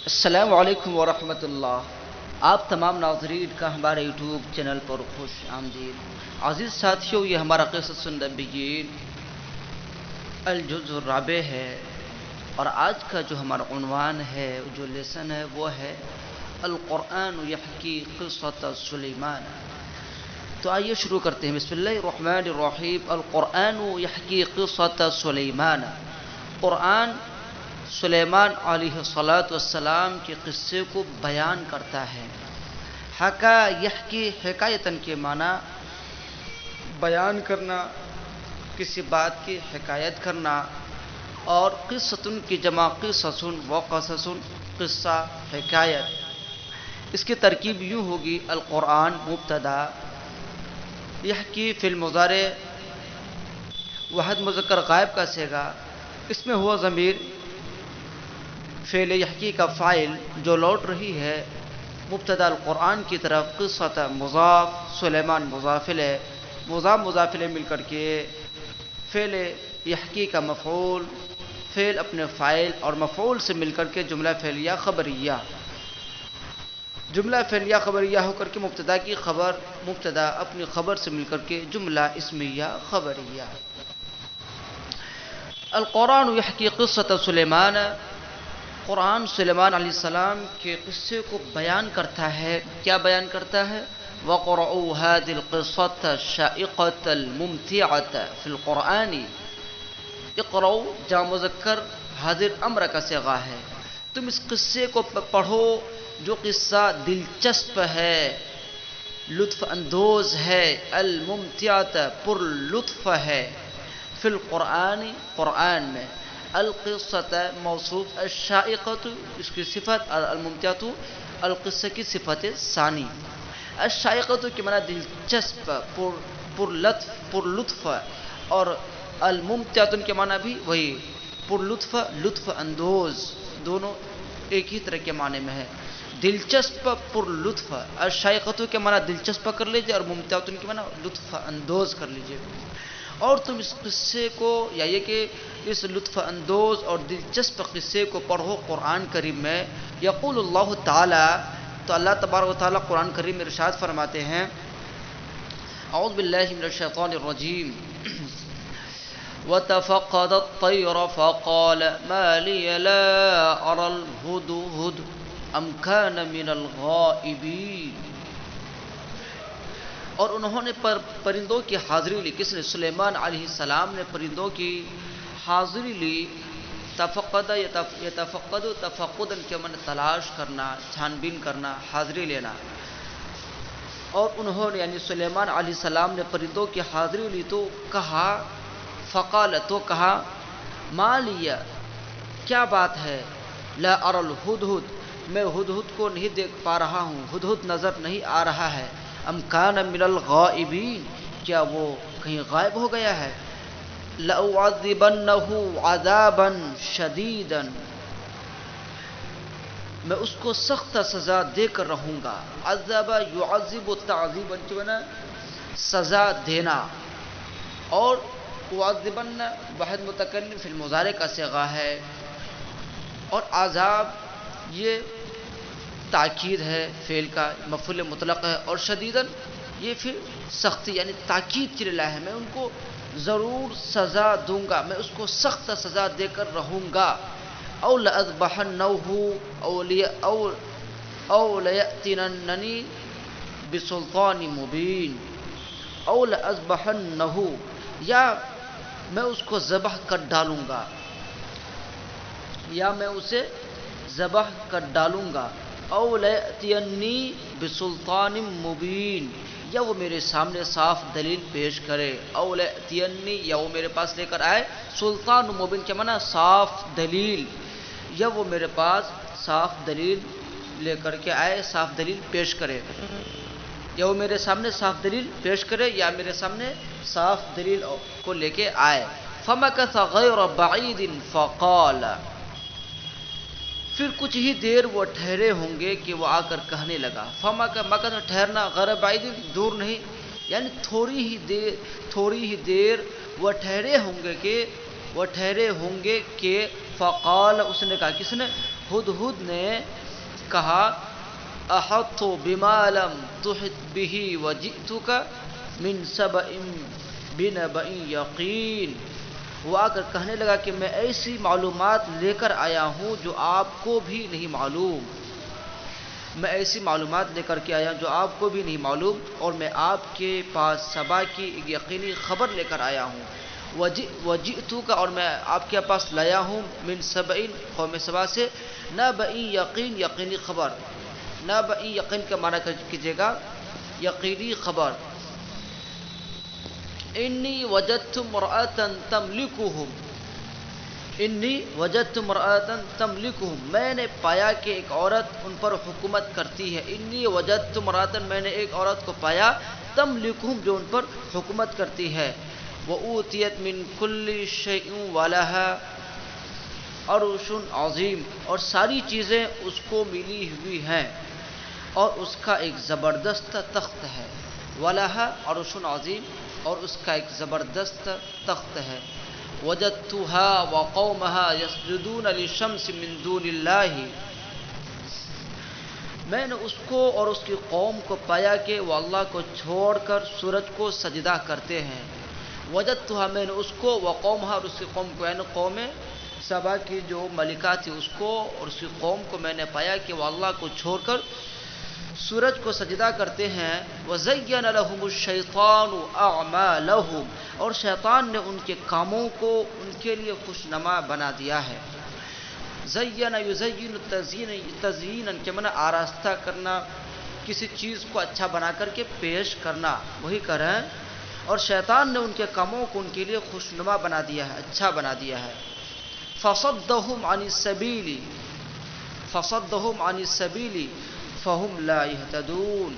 السلام علیکم ورحمۃ اللہ۔ آپ تمام ناظرین کا ہمارے یوٹیوب چینل پر خوش آمدید۔ عزیز ساتھیوں، یہ ہمارا قصص النبیین الجزء الرابع ہے، اور آج کا جو ہمارا عنوان ہے، جو لیسن ہے، وہ ہے القرآن یحکی قصۃ سلیمان۔ تو آئیے شروع کرتے ہیں۔ بسم اللہ الرحمن الرحیم۔ القرآن یحکی قصۃ سلیمان۔ قرآن سلیمان علیہ السلام کے قصے کو بیان کرتا ہے۔ حکا یحکی، حکایتن کے معنی بیان کرنا، کسی بات کی حکایت کرنا، اور قصتن کی جمع قصصن و قصصن، قصہ حکایت۔ اس کی ترکیب یوں ہوگی: القرآن مبتدا، یحکی فی المضارع واحد مذکر غائب کا صیغہ، اس میں ہوا ضمیر فعل یحکی کا فاعل جو لوٹ رہی ہے مبتدا القرآن کی طرف، قصۃ مضاف، سلیمان مضاف الیہ، مضاف الیہ مل کر کے فعل یحکی کا مفعول، فعل اپنے فاعل اور مفعول سے مل کر کے جملہ فعلیہ خبریہ، جملہ فعلیہ خبریہ ہو کر کے مبتدا کی خبر، مبتدا اپنی خبر سے مل کر کے جملہ اسمیہ خبریہ۔ القرآن یحکی قصۃ سلیمان، قرآن سلیمان علیہ السلام کے قصے کو بیان کرتا ہے۔ کیا بیان کرتا ہے؟ وَقْرَؤُوا هَذِهِ الْقِصَّةَ الشَّائِقَةَ الْمُمْتِعَةَ فِي الْقُرْآنِ۔ اقرؤ جمع مذکر حاضر امر کا صیغہ ہے۔ تم اس قصے کو پڑھو جو قصہ دلچسپ ہے، لطف اندوز ہے، الممتعۃ پر لطف ہے، فی القرآن قرآن میں، القصۃ موصوف، الشائقۃ اس کی صفت، الممتعۃ القصہ کی صفت ثانی۔ الشائقۃ کے معنی دلچسپ، پر لطف، اور الممتعۃ کے معنی بھی وہی پر لطف، لطف اندوز، دونوں ایک ہی طرح کے معنی میں ہے۔ دلچسپ پر لطف، الشائقۃ کے معنی دلچسپ کر لیجئے، اور ممتعۃ کے معنی لطف اندوز کر لیجئے۔ اور تم اس قصے کو، یا یہ کہ اس لطف اندوز اور دلچسپ قصے کو پڑھو قرآن کریم میں۔ یقول اللہ تعالی، تو اللہ تبارک و تعالی قرآن کریم میں ارشاد فرماتے ہیں: اعوذ باللہ من الشیطان الرجیم، وَتَفَقَّدَ الطَّيْرَ فَقَالَ مَا لِيَ لَا أَرَى الْهُدْهُدَ أَمْ كَانَ مِنَ الْغَائِبِينَ۔ اور انہوں نے پرندوں کی حاضری لی، کس نے؟ سلیمان علیہ السلام نے پرندوں کی حاضری لی۔ تفقد، یتفقد، تفقدن کے معنی تلاش کرنا، چھان بین کرنا، حاضری لینا۔ اور انہوں نے یعنی سلیمان علیہ السلام نے پرندوں کی حاضری لی تو کہا، فقال تو کہا، ما لیا کیا بات ہے، لا اری الہدہد میں ہدہد کو نہیں دیکھ پا رہا ہوں، ہدہد نظر نہیں آ رہا ہے، ام کان من الغائبین کیا وہ کہیں غائب ہو گیا ہے، لأعذبنہ عذابا شدیدا میں اس کو سخت سزا دے کر رہوں گا۔ عذب یعذب تعذیبا کے معنی سزا دینا، اور اعذبن واحد متکلم فی المضارع کا صیغہ ہے، اور عذاب یہ تاکید ہے، فعل کا مفعول مطلق ہے، اور شدیداً یہ پھر سختی یعنی تاکید کے لیے ہے، میں ان کو ضرور سزا دوں گا، میں اس کو سخت سزا دے کر رہوں گا۔ او لأذبحنہ او لیأتیننی بسلطان مبین، او لأذبحنہ یا میں اس کو ذبح کر ڈالوں گا، یا میں اسے ذبح کر ڈالوں گا، او لیأتینی بسلطان مبین یا وہ میرے سامنے صاف دلیل پیش کرے، او لیأتینی یا وہ میرے پاس لے کر آئے، سلطان مبین کے معنی صاف دلیل، یا وہ میرے پاس صاف دلیل لے کر کے آئے، صاف دلیل پیش کرے، یا وہ میرے سامنے صاف دلیل پیش کرے، یا میرے سامنے صاف دلیل کو لے کے آئے۔ فمکث غیر بعید فقال، پھر کچھ ہی دیر وہ ٹھہرے ہوں گے کہ وہ آ کر کہنے لگا۔ مکث ٹھہرنا، غیر بعید دور نہیں، یعنی تھوڑی ہی دیر وہ ٹھہرے ہوں گے کہ فقال اس نے کہا، کس نے؟ ہدہد نے کہا احط بما لم تحط به وجئتك من سبأ بنبأ یقین. وہ آ کر کہنے لگا کہ میں ایسی معلومات لے کر آیا ہوں جو آپ کو بھی نہیں معلوم. میں ایسی معلومات لے کر کے آیا جو آپ کو بھی نہیں معلوم، اور میں آپ کے پاس سبا کی ایک یقینی خبر لے کر آیا ہوں. وجئتک، اور میں آپ کے پاس لایا ہوں من سبعین، قوم سبا سے، نبئی یقین، یقینی خبر. نبئی یقین کا معنی کیجیے گا یقینی خبر. انی وجدت امرأة تملکہم، انی وجدت امرأة تملکہم، میں نے پایا کہ ایک عورت ان پر حکومت کرتی ہے. انی وجدت امرأة، میں نے ایک عورت کو پایا، تملکہم، جو ان پر حکومت کرتی ہے. وَأُوتِيَتْ مِنْ كُلِّ شَيْءٍ وَلَهَا عَرْشٌ عَظِيمٌ، اور ساری چیزیں اس کو ملی ہوئی ہیں اور اس کا ایک زبردست تخت ہے. وَلَهَا عَرْشٌ عَظِيمٌ، اور اس کا ایک زبردست تخت ہے. وَجَدْتُهَا وَقَوْمَهَا يَسْجُدُونَ لِلشَّمْسِ مِن دُونِ اللَّهِ، میں نے اس کو اور اس کی قوم کو پایا کہ وہ اللہ کو چھوڑ کر سورج کو سجدہ کرتے ہیں. وجدتها، میں نے اس کو، وقومها، اور اس کی قوم کو، یعنی قوم سبا کی جو ملکہ تھی اس کو اور اس کی قوم کو میں نے پایا کہ وہ اللہ کو چھوڑ کر سورج کو سجدہ کرتے ہیں. وَزَيَّنَ لَهُمُ الشَّيْطَانُ أَعْمَالَهُمْ، اور شیطان نے ان کے کاموں کو ان کے لیے خوشنما بنا دیا ہے. زین یزین تزیینا کے معنی آراستہ کرنا، کسی چیز کو اچھا بنا کر کے پیش کرنا، وہی کریں. اور شیطان نے ان کے کاموں کو ان کے لیے خوشنما بنا دیا ہے، اچھا بنا دیا ہے. فصدهم عن السبیل، فصدهم عن السبیل فهم لا يهتدون،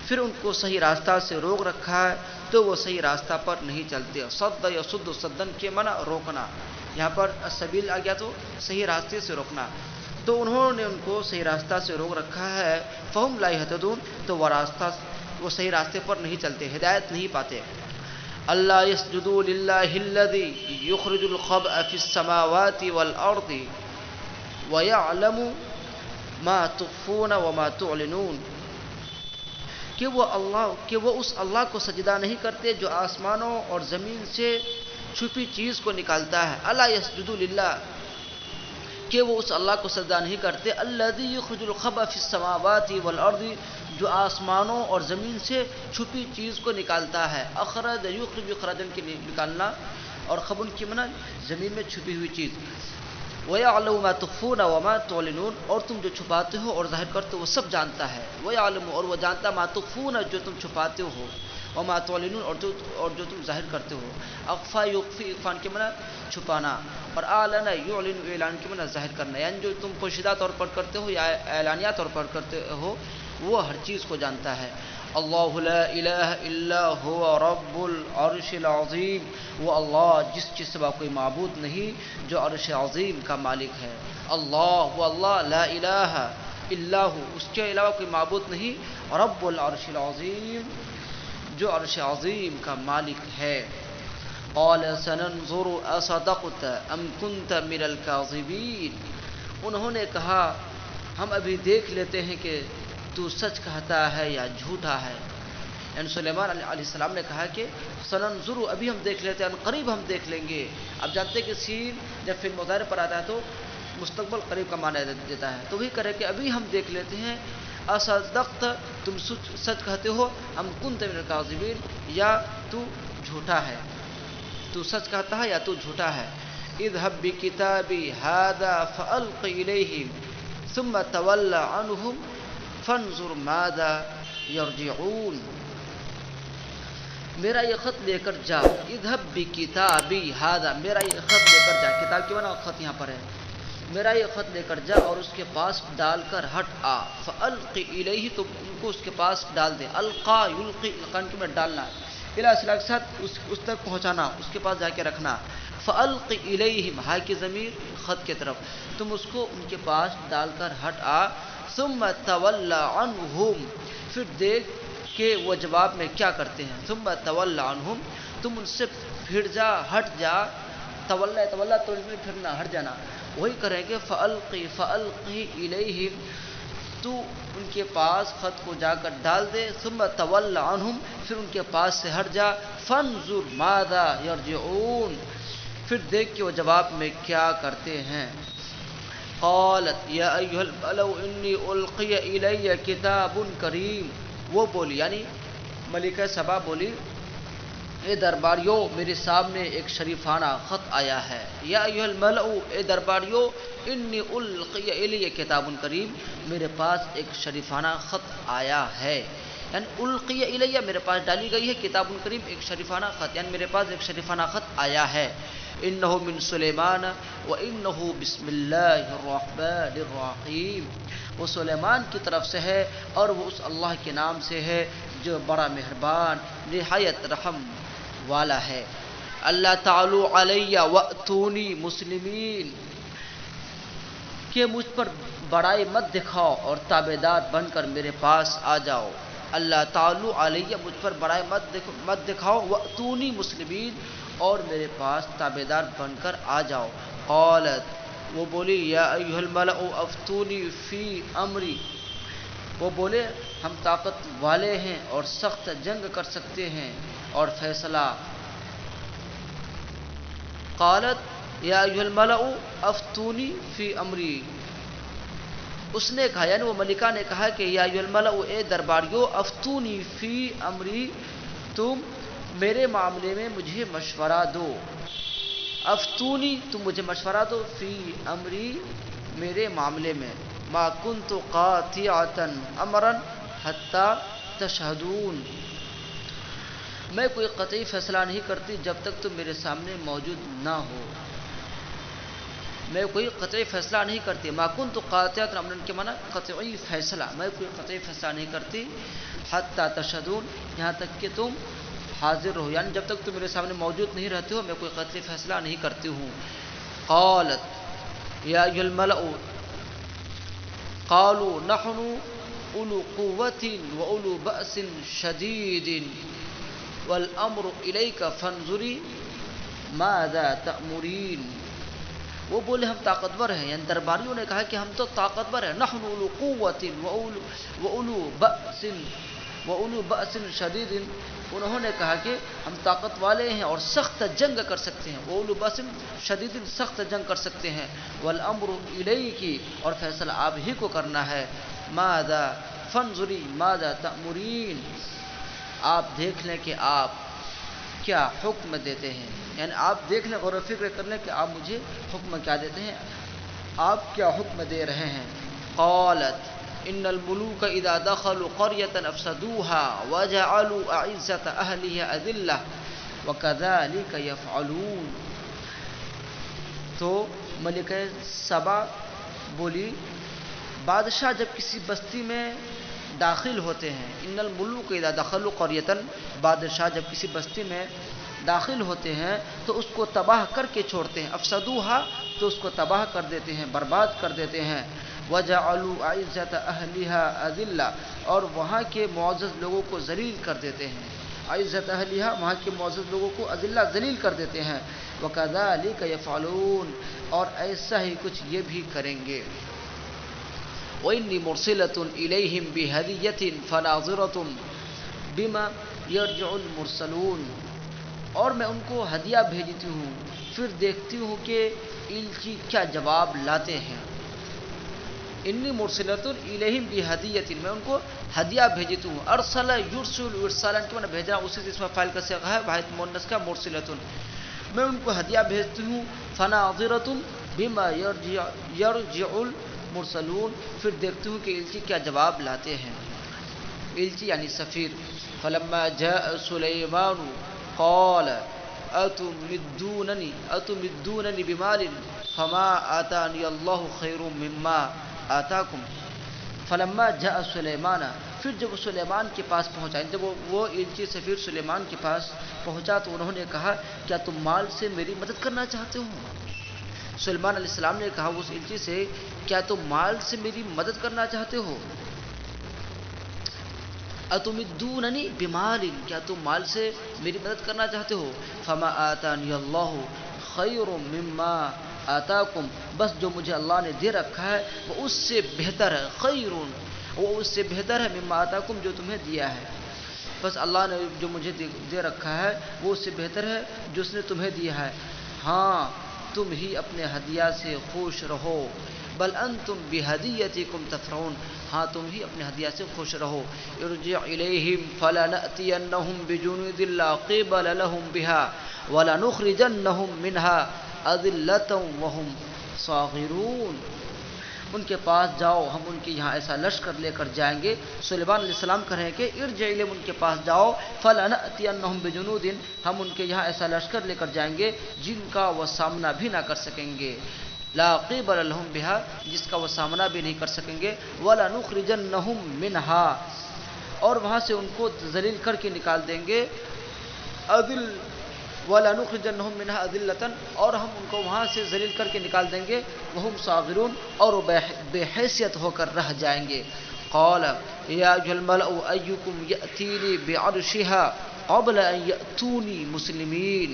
پھر ان کو صحیح راستہ سے روک رکھا ہے تو وہ صحیح راستہ پر نہیں چلتے. صد یصد صدن کے معنی روکنا، یہاں پر السبیل آ گیا تو صحیح راستے سے روکنا، تو انہوں نے ان کو صحیح راستہ سے روک رکھا ہے. فہم لا یہتدون، تو وہ صحیح راستے پر نہیں چلتے، ہدایت نہیں پاتے. اللہ یسجدوا للہ الذی یخرج الخبأ فی السماوات والارض ویعلم ما تخفون وما تعلنون، کہ وہ اس اللہ کو سجدہ نہیں کرتے جو آسمانوں اور زمین سے چھپی چیز کو نکالتا ہے. اللہ یسجدوا للہ، کہ وہ اس اللہ کو سجدہ نہیں کرتے. الذی یخرج الخبأ فی السماوات والارض، جو آسمانوں اور زمین سے چھپی چیز کو نکالتا ہے. اخرج یخرج اخراجن کے نکالنا، اور خبن کی معنی زمین میں چھپی ہوئی چیز. وَيَعْلَمُ مَا تُخْفُونَ وَمَا تُعْلِنُونَ، اور تم جو چھپاتے ہو اور ظاہر کرتے ہو وہ سب جانتا ہے. وَيَعْلَمُ، اور وہ جانتا، مَا تُخْفُونَ، جو تم چھپاتے ہو، وَمَا تُعْلِنُونَ، اور جو تم ظاہر کرتے ہو. اخفا یخفی، اخفان کے معنی چھپانا، اور اعلن یعلن، اعلان کے معنی ظاہر کرنا، یعنی جو تم پوشیدہ طور پر کرتے ہو یا اعلانیہ طور پر کرتے ہو وہ ہر چیز کو جانتا ہے. اللہ لا الہ الا هو رب العرش العظیم، وہ اللہ جس کے سوا کوئی معبود نہیں جو عرش عظیم کا مالک ہے. اللہ، وہ اللہ، لا الہ الا ہو، اس کے علاوہ کوئی معبود نہیں، رب العرش العظیم، جو عرش عظیم کا مالک ہے. قال سننظر اصدقت ام كنت من الكاذبین، انہوں نے کہا ہم ابھی دیکھ لیتے ہیں کہ تو سچ کہتا ہے یا جھوٹا ہے. یعنی سلیمان علیہ السلام نے کہا کہ سننظر، ابھی ہم دیکھ لیتے ہیں، قریب ہم دیکھ لیں گے. اب جانتے ہیں کہ سین جب فعل مضارع پر آتا ہے تو مستقبل قریب کا معنی دیتا ہے، تو وہی کرے کہ ابھی ہم دیکھ لیتے ہیں. اصدقت، تم سچ کہتے ہو، ام کنت من الکاذبین، یا تو جھوٹا ہے، تو سچ کہتا ہے یا تو جھوٹا ہے. اذهب بکتابی هذا فالق الیہم ثم تول عنهم فانظر ماذا یرجعون، میرا یہ خط لے کر جا. اذهب بکتابی هذا، میرا یہ خط لے کر جا، کتاب کے معنی خط یہاں پر ہے، میرا یہ خط لے کر جا اور اس کے پاس ڈال کر ہٹ آ. فالق الیہ، تو ان کو اس کے پاس ڈال دے. القا یلقی، القان کے میں ڈالنا، الا صلہ کے ساتھ اس تک پہنچانا، اس کے پاس جا کے رکھنا. فالق الیہم، ہا کی ضمیر خط کی طرف، تم اس کو ان کے پاس ڈال کر ہٹ آ. ثم تول عنہم، پھر دیکھ کہ وہ جواب میں کیا کرتے ہیں. ثم تول عنہم، تم ان سے پھر جا، ہٹ جا. تولا تو پھرنا، ہٹ جانا. وہی کریں گے فَأَلْقِ إِلَيْهِمْ، تو ان کے پاس خط کو جا کر ڈال دے، ثم تول عنہم، پھر ان کے پاس سے ہٹ جا، فانظر ماذا یرجعون، پھر دیکھ کہ وہ جواب میں کیا کرتے ہیں۔ قالت یا ایھا الملأ انی القی الی کتاب کریم، وہ بولی یعنی ملکہ سبا بولی اے درباریوں میرے سامنے ایک شریفانہ خط آیا ہے۔ یا ایھا الملأ، اے درباریوں، انی القی الی کتاب کریم، میرے پاس ایک شریفانہ خط آیا ہے، یعنی القی الیہ میرے پاس ڈالی گئی ہے کتاب کریم، ایک شریفانہ خط، یعنی میرے پاس ایک شریفانہ خط آیا ہے۔ انہ من سلیمان و انہ بسم اللہ الرحمن الرحیم، وہ سلیمان کی طرف سے ہے اور وہ اس اللہ کے نام سے ہے جو بڑا مہربان نہایت رحم والا ہے۔ اللہ تعالی علیہ واتونی مسلمین، کہ مجھ پر بڑائی مت دکھاؤ اور تابع دار بن کر میرے پاس آ جاؤ۔ اللہ تعالی علیہ، مجھ پر بڑائی مت دکھاؤ، واتونی مسلمین، اور میرے پاس تابع دار بن کر آ جاؤ۔ قالت، وہ بولی یا ایھا الملأ افتونی فی امری، وہ بولے ہم طاقت والے ہیں اور سخت جنگ کر سکتے ہیں اور فیصلہ۔ قالت یا ایھا الملأ افتونی فی امری، اس نے کہا یعنی وہ ملکہ نے کہا کہ یا ایھا الملأ، اے درباریوں، افتونی فی امری، تم میرے معاملے میں مجھے مشورہ دو۔ افتونی، تم مجھے مشورہ دو، فی امری، میرے معاملے میں، ما کنت قاطعۃ امرا حتی تشہدون، میں کوئی قطعی فیصلہ نہیں کرتی جب تک تم میرے سامنے موجود نہ ہو۔ میں کوئی قطعی فیصلہ نہیں کرتی، ما کنت قاطعۃ امرا کے معنی قطعی فیصلہ، میں کوئی قطعی فیصلہ نہیں کرتی، حتی تشہدون، یہاں تک کہ تم حاضر ہو، یعنی جب تک تم میرے سامنے موجود نہیں رہتے ہو میں کوئی قطعی فیصلہ نہیں کرتی ہوں۔ قالت یا ایھا الملأ، قالوا نحن اولو قوة واولو بأس شدید والامر الیک فانظری ماذا تأمرین، وہ بولے ہم طاقتور ہیں، یعنی درباریوں نے کہا کہ ہم تو طاقتور ہیں، نحن اولو قوة واولو بأس شدید، انہوں نے کہا کہ ہم طاقت والے ہیں اور سخت جنگ کر سکتے ہیں، اولو بأس شدید، سخت جنگ کر سکتے ہیں، والامر الیک، اور فیصلہ آپ ہی کو کرنا ہے، ماذا فانظری ماذا تأمرین، آپ دیکھ لیں کہ آپ کیا حکم دیتے ہیں، یعنی آپ دیکھ لیں، غور و فکر کر لیں کہ آپ مجھے حکم کیا دیتے ہیں، آپ کیا حکم دے رہے ہیں۔ قالت ان الملوک اذا دخلوا قرية افسدوها وجعلوا اعزة اهلها اذلة وكذلك يفعلون، تو ملکہ سبا بولی بادشاہ جب کسی بستی میں داخل ہوتے ہیں، ان الملوک اذا دخلوا قرية، بادشاہ جب کسی بستی میں داخل ہوتے ہیں تو اس کو تباہ کر کے چھوڑتے ہیں، افسدوها، تو اس کو تباہ کر دیتے ہیں، برباد کر دیتے ہیں، وجعلوا اعزة اهلها اذلة، اور وہاں کے معزز لوگوں کو ذلیل کر دیتے ہیں، عزت اہلیہ، وہاں کے معزز لوگوں کو اذلہ ذلیل کر دیتے ہیں، وکذالک یفعلون، اور ایسا ہی کچھ یہ بھی کریں گے۔ وانی مرسلۃ الیہم بہدیۃ فناظرۃ بما یرجع المرسلون، اور میں ان کو ہدیہ بھیجتی ہوں، پھر دیکھتی ہوں کہ الچی کیا جواب لاتے ہیں۔ انی مرسلۃ الیہم بہدیۃ، میں ان کو ہدیہ بھیجتی ہوں، ارسل یرسل ارسالا کے معنی بھیجنا، اسی سے اسم فاعل کا صیغہ ہے، واحد مؤنث کا مرسلۃ، میں ان کو ہدیہ بھیجتی ہوں، فناظرۃ بما یرجع المرسلون، پھر دیکھتی ہوں کہ الچی کیا جواب لاتے ہیں، الچی یعنی سفیر۔ فلما جاء سلیمان قال اتمدوننی بمال فما آتانی اللہ خیر مما آتاکم، فلما جاء سلیمان، پھر جب وہ سلیمان کے پاس پہنچا، جب وہ الچی سفیر سلیمان کے پاس پہنچا تو انہوں نے کہا کیا تم مال سے میری مدد کرنا چاہتے ہو؟ سلیمان علیہ السلام نے کہا اس الچی سے کیا تم مال سے میری مدد کرنا چاہتے ہو؟ اتمدوننی بمال، کیا تم مال سے میری مدد کرنا چاہتے ہو؟ فما آتانی اللہ خیر مما آتاکم، بس جو مجھے اللہ نے دے رکھا ہے وہ اس سے بہتر ہے، خیرون، وہ اس سے بہتر ہے مما آتاکم، جو تمہیں دیا ہے. بس اللہ نے جو مجھے دے رکھا ہے وہ اس سے بہتر ہے جو اس نے تمہیں دیا ہے. ہاں تم ہی اپنے ہدیہ سے خوش رہو. بل انتم بہدیتکم تفرحون، ہاں تم ہی اپنے ہدیہ سے خوش رہو. ارجع الیہم فلنأتینہم بجنود لا قبل لہم بها ولنخرجنہم منها اذلۃ وہم صاغرون. ان کے پاس جاؤ، ہم ان کے یہاں ایسا لشکر لے کر جائیں گے. سلیمان علیہ السلام کہیں کہ ارجع الیہم، ان کے پاس جاؤ، فلنأتینہم بجنود، ہم ان کے یہاں ایسا لشکر لے کر جائیں گے جن کا وہ سامنا بھی نہ کر سکیں گے. لا قبل لهم بها، جس کا وہ سامنا بھی نہیں کر سکیں گے. وَلَنُخْرِجَنَّهُمْ مِنْهَا، اور وہاں سے ان کو ذلیل کر کے نکال دیں گے. وَلَنُخْرِجَنَّهُمْ مِنْهَا أَذِلَّةً، اور ہم ان کو وہاں سے ذلیل کر کے نکال دیں گے. وَهُمْ صَاغِرُونَ، اور وہ بے حیثیت ہو کر رہ جائیں گے. قَالَ يَا أَيُّهَا الْمَلَأُ أَيُّكُمْ يَأْتِينِي بِعَرْشِهَا قَبْلَ أَنْ يَأْتُونِي مُسْلِمِينَ.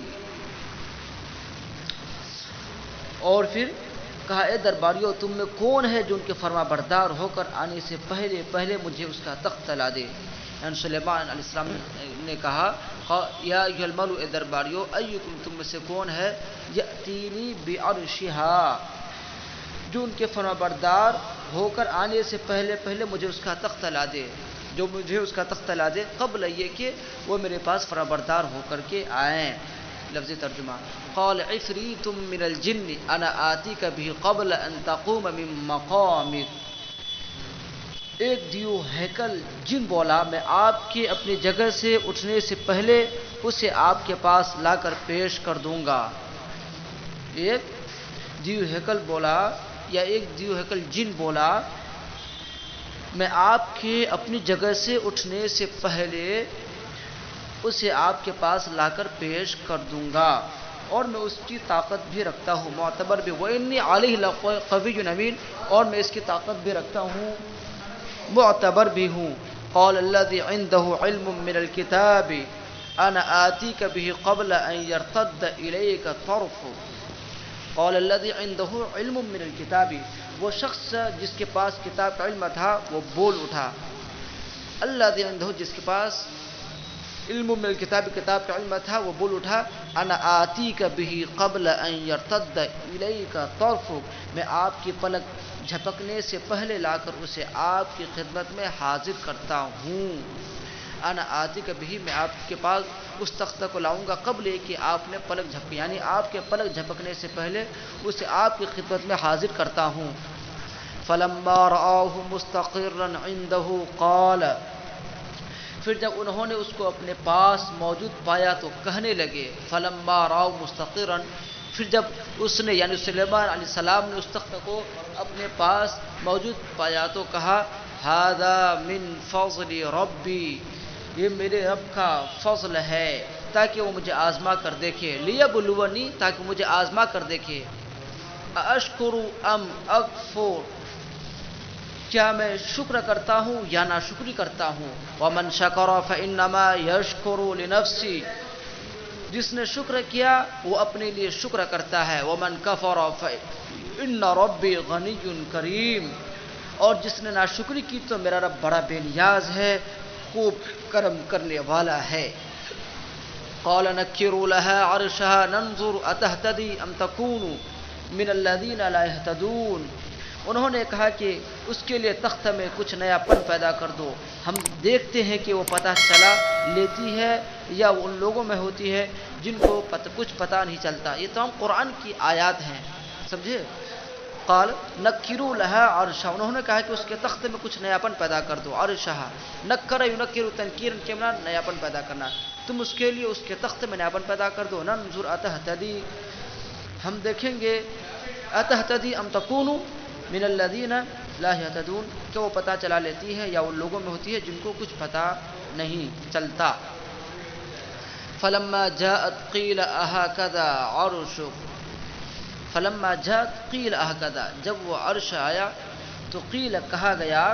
اور پھر کہا اے درباریوں، تم میں کون ہے جو ان کے فرما بردار ہو کر آنے سے پہلے مجھے اس کا تخت لا دے. یعنی سلیمان علیہ السلام نے کہا یا ایھا الملؤ، اے درباریوں، ایکم، تم میں سے کون ہے، یاتینی بعرشها، جو ان کے فرما بردار ہو کر آنے سے پہلے مجھے اس کا تخت لا دے، جو مجھے اس کا تخت لا دے قبل یہ کہ وہ میرے پاس فرما بردار ہو کر کے آئیں. لفظی ترجمہ، قال عفریت من الجن انا آتیک به قبل ان تقوم من مقامک. ایک دیو ہیکل جن بولا، میں آپ کے اپنی جگہ سے اٹھنے سے پہلے اسے آپ کے پاس لا کر پیش کر دوں گا. ایک دیو ہیکل بولا، یا ایک دیو ہیکل جن بولا، میں آپ کے اپنی جگہ سے اٹھنے سے پہلے اسے آپ کے پاس لا کر پیش کر دوں گا، اور میں اس کی طاقت بھی رکھتا ہوں، معتبر بھی. وَإِنِّي عَلَيْهِ لَقَوِيٌّ أَمِينٌ، اور میں اس کی طاقت بھی رکھتا ہوں، معتبر بھی ہوں. قال الذي عنده علم من الكتاب انا آتيك به قبل ان يرتد اليك طرفك. قال الذي عنده علم من الكتاب، وہ شخص جس کے پاس کتاب کا علم تھا وہ بول اٹھا. الذي عنده، جس کے پاس علم من الکتاب، کتاب کا علم تھا، وہ بول اٹھا. انا آتیک به قبل ان یرتد الیک طرفک، میں آپ کی پلک جھپکنے سے پہلے لا کر اسے آپ کی خدمت میں حاضر کرتا ہوں. انا آتیک به، میں آپ کے پاس اس تخت کو لاؤں گا قبل کہ آپ نے پلک جھپکی، یعنی آپ کے پلک جھپکنے سے پہلے اسے آپ کی خدمت میں حاضر کرتا ہوں. فلما رآه مستقرا عنده قال، پھر جب انہوں نے اس کو اپنے پاس موجود پایا تو کہنے لگے. فلما راؤ مستقرا، پھر جب اس نے یعنی سلیمان علیہ السلام نے اس تخت کو اپنے پاس موجود پایا تو کہا ھذا من فضل ربی، یہ میرے رب کا فضل ہے تاکہ وہ مجھے آزما کر دیکھے. لیبلونی، تاکہ مجھے آزما کر دیکھے. اشکر ام اکفر، کیا میں شکر کرتا ہوں یا ناشکری کرتا ہوں. ومن شکر فانما یشکر لنفسی، جس نے شکر کیا وہ اپنے لیے شکر کرتا ہے. ومن کفر فان ربی غنی کریم، اور جس نے ناشکری کی تو میرا رب بڑا بے نیاز ہے، خوب کرم کرنے والا ہے. قال نکروا لها عرشها ننظر اتهتدی ام تکون من الذین لا يهتدون. انہوں نے کہا کہ اس کے لیے تخت میں کچھ نیا پن پیدا کر دو، ہم دیکھتے ہیں کہ وہ پتہ چلا لیتی ہے یا وہ ان لوگوں میں ہوتی ہے جن کو کچھ پتہ نہیں چلتا. یہ تمام قرآن کی آیات ہیں، سمجھے. قال نکروا لها عرشها، انہوں نے کہا کہ اس کے تخت میں کچھ نیا پن پیدا کر دو. عرشها، نکر ینکر تنکیرا کے معنی نیا پن پیدا کرنا. تم اس کے لیے اس کے تخت میں نیا پن پیدا کر دو. ننظر اتهتدی، ہم دیکھیں گے، اتهتدی ام تکون من الذین لا یهتدون، کہ وہ پتہ چلا لیتی ہے یا ان لوگوں میں ہوتی ہے جن کو کچھ پتہ نہیں چلتا. فلما جاءت قیل اهکذا عرشک، فلما جاءت قیل اهکذا، جب وہ عرش آیا تو قیل کہا گیا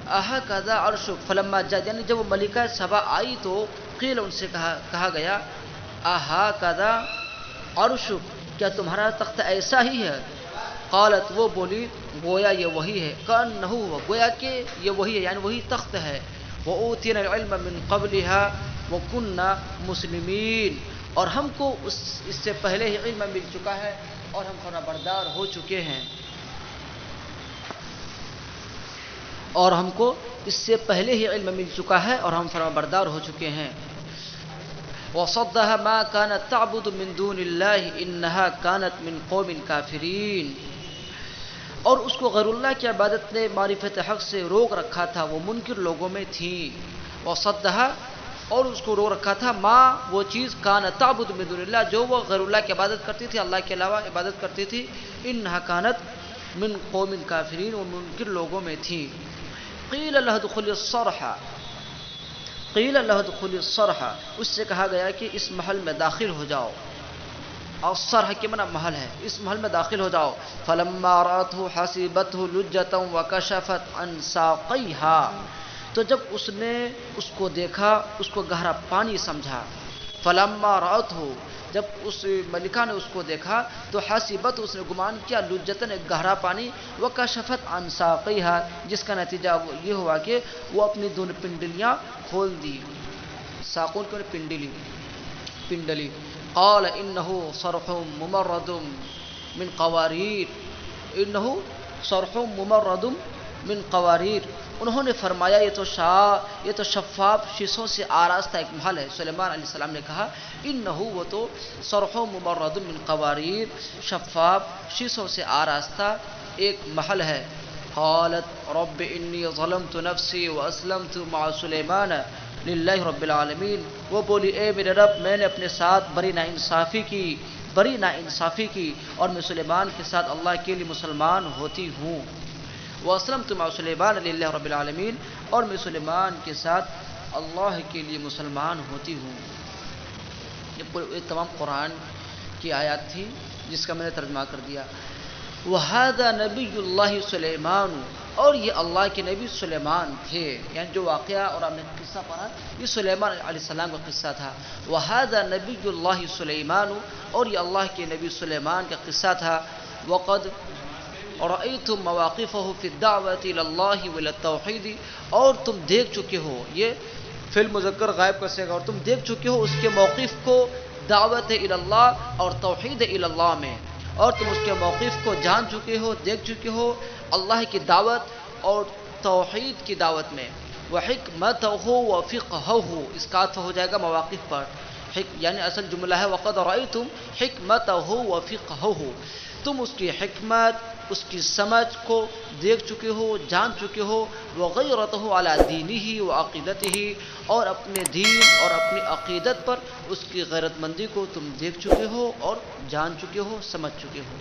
اهکذا عرشک. فلما جاءت یعنی جب وہ ملکہ سبا آئی تو قیل ان سے کہا گیا اهکذا عرشک، کیا تمہارا تخت ایسا ہی ہے؟ قالت وہ بولی گویا یہ وہی ہے، کأنہ ہوا گویا کہ یہ وہی ہے یعنی وہی تخت ہے، وأوتینا العلم من قبلها وكنا مسلمین، اور ہم کو اس سے پہلے ہی علم مل چکا ہے اور ہم فرما بردار ہو چکے ہیں، اور ہم کو اس سے پہلے ہی علم مل چکا ہے اور ہم فرما بردار ہو چکے ہیں۔ وصدها ما كانت تعبد من دون الله انها كانت من قوم كافرين، اور اس کو غیر اللہ کی عبادت نے معرفت حق سے روک رکھا تھا، وہ منکر لوگوں میں تھی۔ وصدها، اور اس کو روک رکھا تھا، ما وہ چیز كانت تعبد من دون اللہ جو وہ غیر اللہ کی عبادت کرتی تھی، اللہ کے علاوہ عبادت کرتی تھی، انها كانت من قوم كافرين، وہ منکر لوگوں میں تھی۔ قیل لها ادخل الصرح، قیل لها ادخل الصرح، اس سے کہا گیا کہ اس محل میں داخل ہو جاؤ، اور صرح کے معنی محل ہے، اس محل میں داخل ہو جاؤ۔ فلما رأته حسبته لجة وكشفت عن ساقيها، تو جب اس نے اس کو دیکھا اس کو گہرا پانی سمجھا۔ فلما رأته، جب اس ملکہ نے اس کو دیکھا تو حسبت اس نے گمان کیا لجتن ایک گہرا پانی، وکشفت عن ساقیها، جس کا نتیجہ یہ ہوا کہ وہ اپنی دونوں پنڈلیاں کھول دی۔ ساقون کو پنڈلی، پنڈلی۔ قال انه صرح ممرد من قواریر، انه صرح ممرد من قواریر، انہوں نے فرمایا یہ تو شفاف شیشوں سے آراستہ ایک محل ہے۔ سلیمان علیہ السلام نے کہا انہو، وہ تو صرح ممرد من قواریر، شفاف شیشوں سے آراستہ ایک محل ہے۔ قالت رب انی ظلمت نفسی واسلمت مع سلیمان للہ رب العالمین، وہ بولی اے میرے رب میں نے اپنے ساتھ بڑی ناانصافی کی اور میں سلیمان کے ساتھ اللہ کے لیے مسلمان ہوتی ہوں۔ واسلمت مع سلیمان للہ رب العالمین، اور میں سلیمان کے ساتھ اللہ کے لیے مسلمان ہوتی ہوں۔ یہ تمام قرآن کی آیات تھی جس کا میں نے ترجمہ کر دیا۔ وَهَذَا نَبِيُّ اللَّهِ سُلَيْمَانُ، اور یہ اللہ کے نبی سلیمان تھے، یعنی جو واقعہ اور آپ نے قصہ پڑھا یہ سلیمان علیہ السلام کا قصہ تھا۔ وَهَذَا نَبِيُّ اللَّهِ سُلَيْمَانُ، اور یہ اللہ کے نبی سلیمان کا قصہ تھا۔ وَقَدْ رَأَيْتُم مَّوَاقِفَهُ فِي الدَّعْوَةِ إِلَى اللَّهِ وإلى التَّوْحِيدِ، اور تم دیکھ چکے ہو، یہ فعل مذکر غائب کا صیغہ، اور تم دیکھ چکے ہو اس کے موقف کو دعوت الی اللہ اور توحید الی اللہ میں، اور تم اس کے موقف کو جان چکے ہو، دیکھ چکے ہو اللہ کی دعوت اور توحید کی دعوت میں۔ وحکمتہ وفقہہ، اس کا عطف ہو جائے گا مواقف پر، یعنی اصل جملہ ہے وقد رأیتم حکمتہ وفقہہ، تم اس کی حکمت اس کی سمجھ کو دیکھ چکے ہو، جان چکے ہو۔ وغیرتہ علی دینہ وعقیدتہ، اور اپنے دین اور اپنی عقیدت پر اس کی غیرت مندی کو تم دیکھ چکے ہو اور جان چکے ہو، سمجھ چکے ہو۔